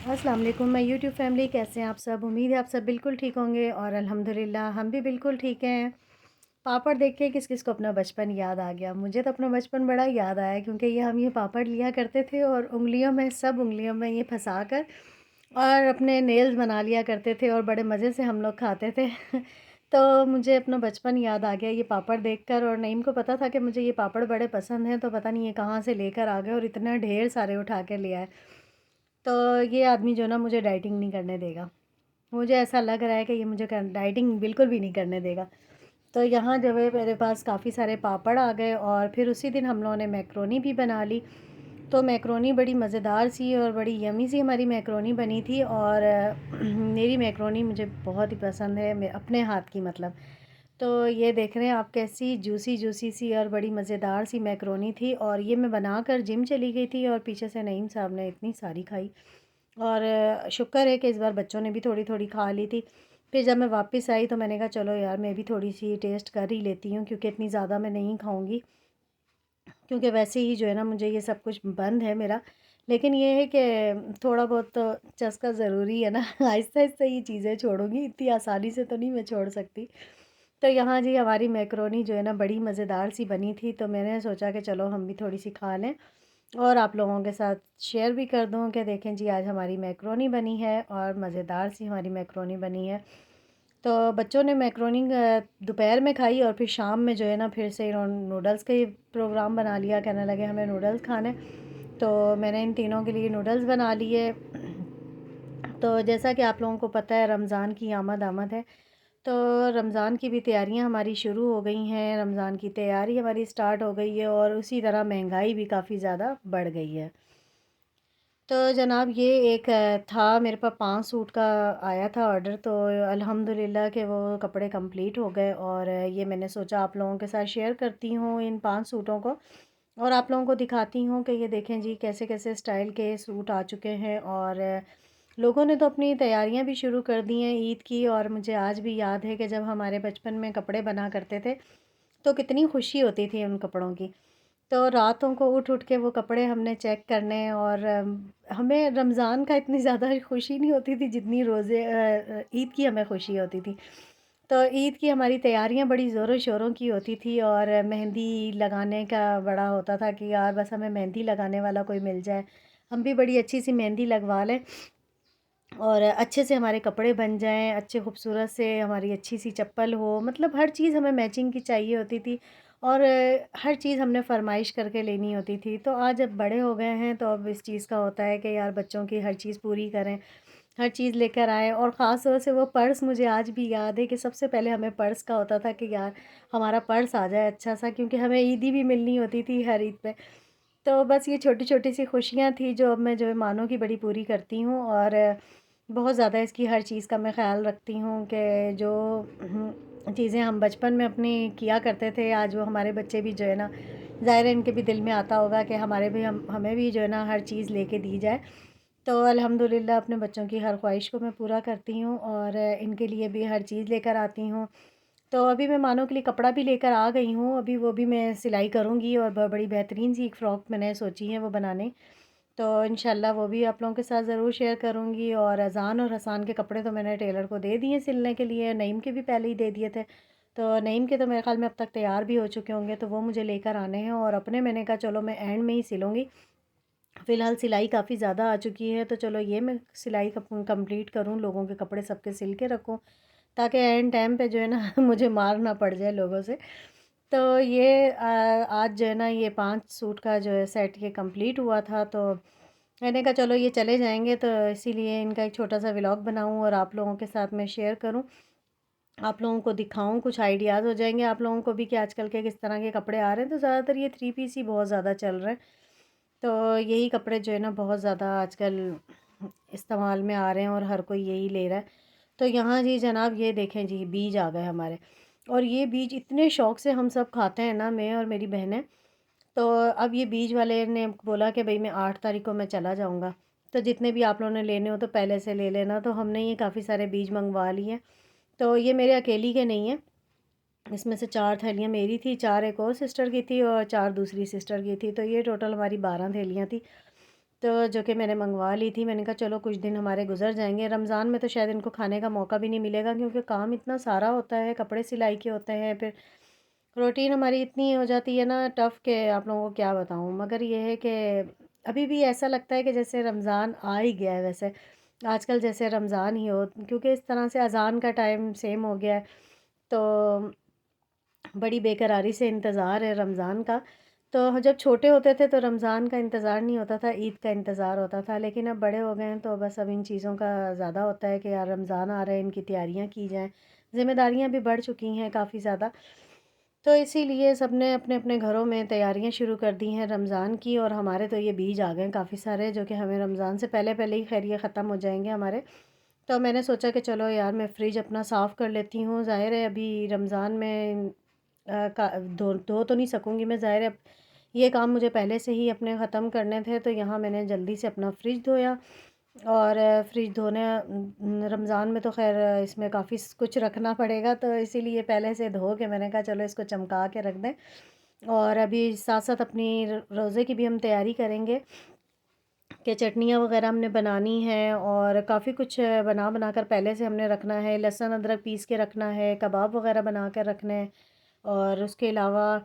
अस्सलाम वालेकुम मैं यूट्यूब फैमिली, कैसे हैं आप सब। उम्मीद है आप सब बिल्कुल ठीक होंगे और अल्हम्दुलिल्लाह हम भी बिल्कुल ठीक हैं। पापड़ देख के किस किस को अपना बचपन याद आ गया। मुझे तो अपना बचपन बड़ा याद आया, क्योंकि ये पापड़ लिया करते थे और उंगलियों में, सब उंगलियों में ये फंसा कर और अपने नेल्स बना लिया करते थे और बड़े मज़े से हम लोग खाते थे। तो मुझे अपना बचपन याद आ गया ये पापड़ देखकर। और नईम को पता था कि मुझे ये पापड़ बड़े पसंद हैं, तो पता नहीं ये कहाँ से लेकर आ गए और इतना ढेर सारे उठा के ले आए। तो ये आदमी जो ना मुझे डाइटिंग नहीं करने देगा। मुझे ऐसा लग रहा है कि ये मुझे डाइटिंग बिल्कुल भी नहीं करने देगा। तो यहाँ जो है मेरे पास काफ़ी सारे पापड़ आ गए और फिर उसी दिन हम लोगों ने मैक्रोनी भी बना ली। तो मैक्रोनी बड़ी मज़ेदार सी और बड़ी यमी सी हमारी मैक्रोनी बनी थी। और मेरी मैक्रोनी मुझे बहुत ही पसंद है, अपने हाथ की मतलब। तो ये देख रहे हैं आप, कैसी जूसी जूसी सी और बड़ी मज़ेदार सी मैक्रोनी थी। और ये मैं बनाकर जिम चली गई थी और पीछे से नईम साहब ने इतनी सारी खाई। और शुक्र है कि इस बार बच्चों ने भी थोड़ी थोड़ी खा ली थी। फिर जब मैं वापस आई तो मैंने कहा चलो यार मैं भी थोड़ी सी टेस्ट कर ही लेती हूँ, क्योंकि इतनी ज़्यादा मैं नहीं खाऊंगी, क्योंकि वैसे ही जो है ना मुझे ये सब कुछ बंद है मेरा। लेकिन ये है कि थोड़ा बहुत तो चस्का ज़रूरी है ना। आहिस्ता आहिस्ता ये चीज़ें छोड़ूंगी, इतनी आसानी से तो नहीं मैं छोड़ सकती। तो यहाँ जी हमारी मैक्रोनी जो है ना बड़ी मज़ेदार सी बनी थी, तो मैंने सोचा कि चलो हम भी थोड़ी सी खा लें और आप लोगों के साथ शेयर भी कर दूं कि देखें जी आज हमारी मैक्रोनी बनी है और मज़ेदार सी हमारी मैक्रोनी बनी है। तो बच्चों ने मैक्रोनी दोपहर में खाई और फिर शाम में जो है ना फिर से इन्होंने नूडल्स का ही प्रोग्राम बना लिया, कहने लगे हमें नूडल्स खाने। तो मैंने इन तीनों के लिए नूडल्स बना लिए। तो जैसा कि आप लोगों को पता है रमज़ान की आमद आमद है। तो रमज़ान की भी तैयारियां हमारी शुरू हो गई हैं, रमज़ान की तैयारी हमारी स्टार्ट हो गई है और उसी तरह महंगाई भी काफ़ी ज़्यादा बढ़ गई है। तो जनाब ये एक था मेरे पास 5 सूट का आया था ऑर्डर। तो अल्हम्दुलिल्लाह कि वो कपड़े कंप्लीट हो गए और ये मैंने सोचा आप लोगों के साथ शेयर करती हूँ इन 5 सूटों को और आप लोगों को दिखाती हूँ कि ये देखें जी कैसे कैसे स्टाइल के सूट आ चुके हैं। और लोगों ने तो अपनी तैयारियां भी शुरू कर दी हैं ईद की। और मुझे आज भी याद है कि जब हमारे बचपन में कपड़े बना करते थे तो कितनी खुशी होती थी उन कपड़ों की। तो रातों को उठ उठ के वो कपड़े हमने चेक करने। और हमें रमज़ान का इतनी ज़्यादा खुशी नहीं होती थी जितनी रोज़े ईद की हमें खुशी होती थी। तो ईद की हमारी तैयारियां बड़ी ज़ोरों शोरों की होती थी और मेहंदी लगाने का बड़ा होता था कि यार बस हमें मेहंदी लगाने वाला कोई मिल जाए, हम भी बड़ी अच्छी सी मेहंदी लगवा लें और अच्छे से हमारे कपड़े बन जाएँ, अच्छे खूबसूरत से हमारी अच्छी सी चप्पल हो, मतलब हर चीज़ हमें मैचिंग की चाहिए होती थी। और हर चीज़ हमने फ़रमाइश करके लेनी होती थी। तो आज जब बड़े हो गए हैं तो अब इस चीज़ का होता है कि यार बच्चों की हर चीज़ पूरी करें, हर चीज़ लेकर आएँ। और ख़ास तौर से वो पर्स मुझे आज भी याद है कि सबसे पहले हमें पर्स का होता था कि यार हमारा पर्स आ जाए अच्छा-सा, क्योंकि हमें ईदी भी मिलनी होती थी हर ईद पे। तो बस ये छोटी-छोटी सी खुशियाँ थी जो अब मैं जो है मानों की बड़ी पूरी करती हूँ। और बहुत ज़्यादा इसकी हर चीज़ का मैं ख़्याल रखती हूँ कि जो चीज़ें हम बचपन में अपनी किया करते थे, आज वो हमारे बच्चे भी जो है ना, ज़ाहिर है इनके भी दिल में आता होगा कि हमारे भी हमें भी जो है ना हर चीज़ लेके दी जाए। तो अल्हम्दुलिल्लाह अपने बच्चों की हर ख्वाहिश को मैं पूरा करती हूँ और इनके लिए भी हर चीज़ लेकर आती हूँ। तो अभी मैं मानो के लिए कपड़ा भी लेकर आ गई हूँ, अभी वो भी मैं सिलाई करूँगी और बड़ी बेहतरीन सी एक फ़्रॉक मैंने सोची है वो बनाने। तो इंशाल्लाह वो भी आप लोगों के साथ ज़रूर शेयर करूँगी। और अज़ान और हसान के कपड़े तो मैंने टेलर को दे दिए सिलने के लिए, नईम के भी पहले ही दे दिए थे। तो नईम के तो मेरे ख़्याल में अब तक तैयार भी हो चुके होंगे, तो वो मुझे लेकर आने हैं। और अपने मैंने कहा चलो मैं एंड में ही सिलूँगी। फ़िलहाल सिलाई काफ़ी ज़्यादा आ चुकी है, तो चलो ये मैं सिलाई कंप्लीट करूँ, लोगों के कपड़े सबके सिल के रखूँ, ताकि एंड टाइम पे जो है ना मुझे मार ना पड़ जाए लोगों से। तो ये आज जो है ना ये 5 सूट का जो है सेट ये कंप्लीट हुआ था। तो मैंने कहा चलो ये चले जाएँगे, तो इसीलिए इनका एक छोटा-सा व्लॉग बनाऊँ और आप लोगों के साथ मैं शेयर करूँ। आप लोगों को दिखाऊँ, कुछ आइडियाज़ हो जाएँगे आप लोगों को भी कि आजकल के किस तरह के कपड़े आ रहे हैं। तो ज़्यादातर ये 3 पीस ही बहुत ज़्यादा चल रहे हैं। तो यही कपड़े जो है ना बहुत ज़्यादा आजकल इस्तेमाल में आ रहे हैं और हर कोई यही ले रहा है। तो यहाँ जी जनाब ये देखें जी बीज आ गए हमारे। और ये बीज इतने शौक़ से हम सब खाते हैं ना, मैं और मेरी बहनें। तो अब ये बीज वाले ने बोला कि भई मैं 8 तारीख को मैं चला जाऊँगा, तो जितने भी आप लोगों ने लेने हो तो पहले से ले लेना। तो हमने ये काफ़ी सारे बीज मँगवा लिए। तो ये मेरे अकेली के नहीं हैं, इसमें से 4 थैलियाँ मेरी थी, 4 एक और सिस्टर की थी और 4 दूसरी सिस्टर की थी। तो ये टोटल हमारी 12 थैलियाँ थी। तो जो कि मैंने मंगवा ली थी। मैंने कहा चलो कुछ दिन हमारे गुज़र जाएँगे। रमज़ान में तो शायद इनको खाने का मौका भी नहीं मिलेगा क्योंकि काम इतना सारा होता है, कपड़े सिलाई के होते हैं, फिर रूटीन हमारी इतनी हो जाती है ना टफ़ कि आप लोगों को क्या बताऊँ। मगर ये है कि अभी भी ऐसा लगता है कि जैसे रमज़ान आ ही गया है वैसे। आजकल जैसे रमज़ान ही हो, क्योंकि इस तरह से अज़ान का टाइम सेम हो गया है। तो बड़ी बेकरारी से इंतज़ार है रमज़ान का। तो जब छोटे होते थे तो रमज़ान का इंतज़ार नहीं होता था, ईद का इंतज़ार होता था। लेकिन अब बड़े हो गए हैं तो बस अब इन चीज़ों का ज़्यादा होता है कि यार रमज़ान आ रहा है, इनकी तैयारियाँ की जाएँ। ज़िम्मेदारियाँ भी बढ़ चुकी हैं काफ़ी ज़्यादा। तो इसीलिए सबने अपने-अपने घरों में तैयारियाँ शुरू कर दी हैं रमज़ान की, और हमारे तो ये बीज आ गए हैं काफ़ी सारे, जो कि हमें रमज़ान से पहले-पहले ही खैर ये ख़त्म हो जाएँगे हमारे। तो मैंने सोचा कि चलो यार मैं फ्रिज अपना साफ़ कर लेती हूँ। ज़ाहिर है अभी रमज़ान में का धो धो तो नहीं सकूँगी मैं, ज़ाहिर है ये काम मुझे पहले से ही अपने ख़त्म करने थे। तो यहाँ मैंने जल्दी से अपना फ्रिज धोया, और फ्रिज धोने रमज़ान में तो ख़ैर इसमें काफ़ी कुछ रखना पड़ेगा, तो इसीलिए पहले से धो के मैंने कहा चलो इसको चमका के रख दें। और अभी साथ-साथ अपनी रोज़े की भी हम तैयारी करेंगे कि चटनियाँ वग़ैरह हमने बनानी है, और काफ़ी कुछ बना-बना कर पहले से हमने रखना है। लहसुन अदरक पीस के रखना है, कबाब वग़ैरह बना कर रखने हैं, और उसके अलावा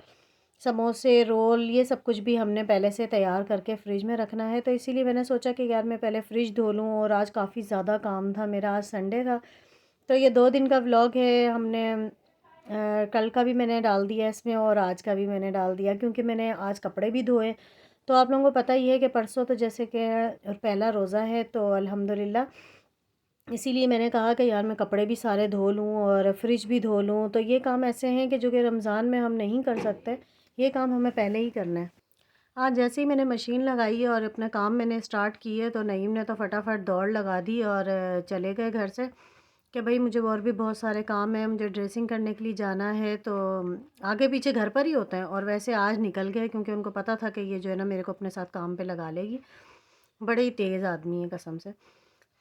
समोसे, रोल, ये सब कुछ भी हमने पहले से तैयार करके फ्रिज में रखना है। तो इसीलिए मैंने सोचा कि यार मैं पहले फ्रिज धो लूँ, और आज काफ़ी ज़्यादा काम था मेरा, आज संडे था। तो ये 2 दिन का व्लॉग है, हमने कल का भी मैंने डाल दिया इसमें, और आज का भी मैंने डाल दिया क्योंकि मैंने आज कपड़े भी धोए। तो आप लोगों को पता ही है कि परसों तो जैसे कि पहला रोज़ा है, तो अल्हम्दुलिल्लाह इसीलिए मैंने कहा कि यार मैं कपड़े भी सारे धो लूँ और फ्रिज भी धो लूँ। तो ये काम ऐसे हैं कि जो कि रमज़ान में हम नहीं कर सकते, ये काम हमें पहले ही करना है। आज जैसे ही मैंने मशीन लगाई है और अपना काम मैंने स्टार्ट की है, तो नईम ने तो फटाफट दौड़ लगा दी और चले गए घर से कि भाई मुझे और भी बहुत सारे काम हैं, मुझे ड्रेसिंग करने के लिए जाना है। तो आगे पीछे घर पर ही होते हैं, और वैसे आज निकल गए क्योंकि उनको पता था कि ये जो है ना मेरे को अपने साथ काम पे लगा लेगी। बड़े ही तेज़ आदमी है कसम से।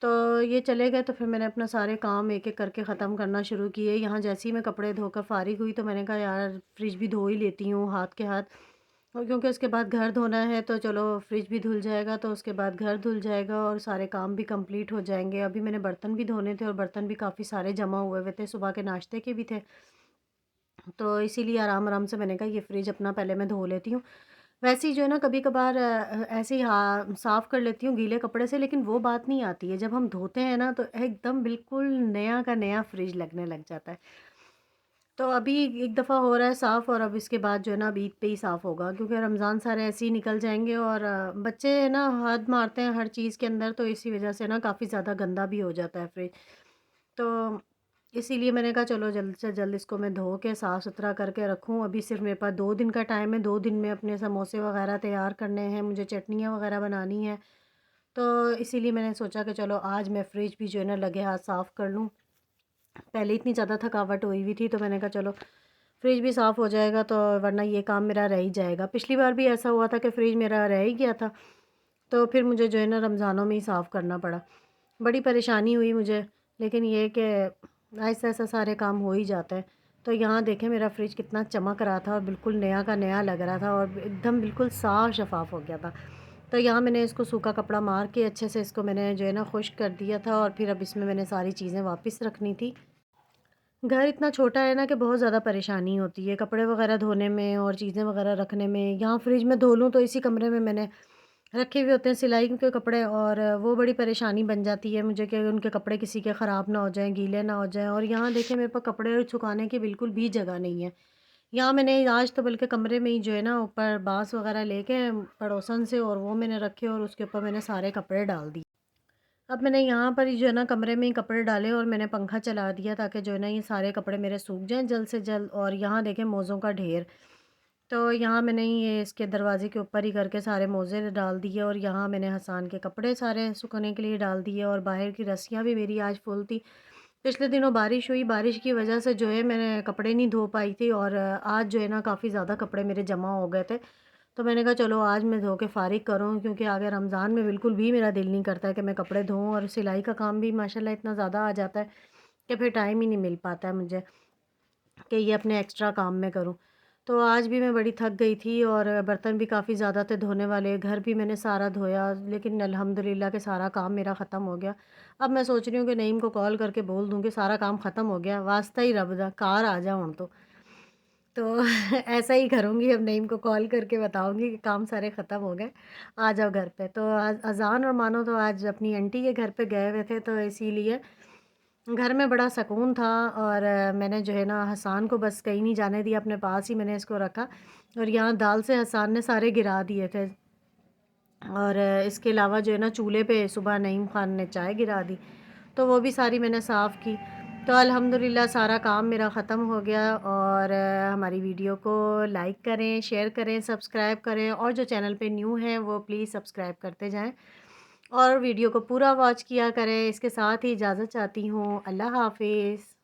तो ये चले गए, तो फिर मैंने अपना सारे काम एक-एक करके ख़त्म करना शुरू किए। यहाँ जैसे ही मैं कपड़े धोकर फ़ारिग हुई, तो मैंने कहा यार फ्रिज भी धो ही लेती हूँ हाथ के हाथ, और क्योंकि उसके बाद घर धोना है तो चलो फ्रिज भी धुल जाएगा, तो उसके बाद घर धुल जाएगा और सारे काम भी कंप्लीट हो जाएँगे। अभी मैंने बर्तन भी धोने थे, और बर्तन भी काफ़ी सारे जमा हुए हुए थे, सुबह के नाश्ते के भी थे। तो इसीलिए आराम-आराम से मैंने कहा ये फ्रिज अपना पहले मैं धो लेती हूँ। वैसे ही जो है ना कभी-कभार ऐसे ही साफ़ कर लेती हूँ गीले कपड़े से, लेकिन वो बात नहीं आती है। जब हम धोते हैं ना तो एकदम बिल्कुल नया का नया फ्रिज लगने लग जाता है। तो अभी एक दफ़ा हो रहा है साफ़, और अब इसके बाद जो है ना अब ईद पे ही साफ़ होगा क्योंकि रमज़ान सारे ऐसे ही निकल जाएँगे, और बच्चे ना हद मारते हैं हर चीज़ के अंदर, तो इसी वज़ह से ना काफ़ी ज़्यादा गंदा भी हो जाता है फ्रिज। तो इसीलिए मैंने कहा चलो जल्द से जल्द इसको मैं धो के साफ़-सुथरा करके रखूँ। अभी सिर्फ़ मेरे पास 2 दिन का टाइम है, 2 दिन में अपने समोसे वग़ैरह तैयार करने हैं, मुझे चटनियाँ वग़ैरह बनानी हैं। तो इसीलिए मैंने सोचा कि चलो आज मैं फ्रिज भी जो है ना लगे हाथ साफ़ कर लूँ। पहले इतनी ज़्यादा थकावट हुई हुई थी, तो मैंने कहा चलो फ्रिज भी साफ़ हो जाएगा, तो वरना ये काम मेरा रह ही जाएगा। पिछली बार भी ऐसा हुआ था कि फ्रिज मेरा रह ही गया था, तो फिर मुझे जो है ना रमज़ानों में ही साफ़ करना पड़ा। बड़ी परेशानी हुई मुझे, लेकिन ये है कि आहिस्ता-आहिस्ता सारे काम हो ही जाते हैं। तो यहाँ देखें मेरा फ्रिज कितना चमक रहा था और बिल्कुल नया का नया लग रहा था, और एकदम बिल्कुल साफ़ शफ़ाफ़ हो गया था। तो यहाँ मैंने इसको सूखा कपड़ा मार के अच्छे से इसको मैंने जो है ना खुश्क कर दिया था, और फिर अब इसमें मैंने सारी चीज़ें वापस रखनी थी। घर इतना छोटा है ना कि बहुत ज़्यादा परेशानी होती है कपड़े वगैरह धोने में और चीज़ें वगैरह रखने में। यहाँ फ्रिज में धो लूँ तो इसी कमरे में मैंने रखे हुए होते हैं सिलाई के कपड़े, और वो बड़ी परेशानी बन जाती है मुझे कि उनके कपड़े किसी के ख़राब ना हो जाएँ, गीले ना हो जाएँ। और यहाँ देखिए मेरे पास कपड़े सुखाने की बिल्कुल भी जगह नहीं है। यहाँ मैंने आज तो बल्कि कमरे में ही जो है ना ऊपर बाँस वगैरह लेके पड़ोसन से, और वो मैंने रखे और उसके ऊपर मैंने सारे कपड़े डाल दिए। अब मैंने यहाँ पर ही जो है ना कमरे में ही कपड़े डाले, और मैंने पंखा चला दिया ताकि जो है ना ये सारे कपड़े मेरे सूख जाएँ जल्द से जल्द। और यहाँ देखें मोज़ों का ढेर, तो यहाँ मैंने ये इसके दरवाज़े के ऊपर ही करके सारे मोज़े डाल दिए, और यहाँ मैंने हसान के कपड़े सारे सुखाने के लिए डाल दिए, और बाहर की रस्सियाँ भी मेरी आज फुल थी। पिछले दिनों बारिश हुई, बारिश की वजह से जो है मैंने कपड़े नहीं धो पाई थी, और आज जो है ना काफ़ी ज़्यादा कपड़े मेरे जमा हो गए थे। तो मैंने कहा चलो आज मैं धो के फ़ारिग करूँ, क्योंकि आगे रमज़ान में बिल्कुल भी मेरा दिल नहीं करता है कि मैं कपड़े धोऊँ, और सिलाई का काम भी माशाल्लाह इतना ज़्यादा आ जाता है कि फिर टाइम ही नहीं मिल पाता है मुझे कि ये अपने एक्स्ट्रा काम में करूँ। तो आज भी मैं बड़ी थक गई थी और बर्तन भी काफ़ी ज़्यादा थे धोने वाले, घर भी मैंने सारा धोया, लेकिन अल्हम्दुलिल्लाह के सारा काम मेरा ख़त्म हो गया। अब मैं सोच रही हूँ कि नईम को कॉल करके बोल दूँ कि सारा काम ख़त्म हो गया, वास्ता ही रब दा, घर आ जा हुण तो। तो ऐसा ही करूँगी, अब नईम को कॉल करके बताऊँगी कि काम सारे ख़त्म हो गए, आ जाओ घर पे। तो अज़ान और मानो तो आज अपनी आंटी के घर पे गए हुए थे, तो इसीलिए घर में बड़ा सुकून था। और मैंने जो है ना हसान को बस कहीं नहीं जाने दिया, अपने पास ही मैंने इसको रखा। और यहाँ दाल से हसान ने सारे गिरा दिए थे। और इसके अलावा जो है ना चूल्हे पे सुबह नईम ख़ान ने चाय गिरा दी, तो वो भी सारी मैंने साफ़ की। तो अल्हम्दुलिल्लाह सारा काम मेरा ख़त्म हो गया। और हमारी वीडियो को लाइक करें, शेयर करें, सब्सक्राइब करें, और जो चैनल पे न्यू हैं वो प्लीज़ सब्सक्राइब करते जाएँ और वीडियो को पूरा वॉच किया करें। इसके साथ ही इजाज़त चाहती हूँ। अल्लाह हाफ़िज़।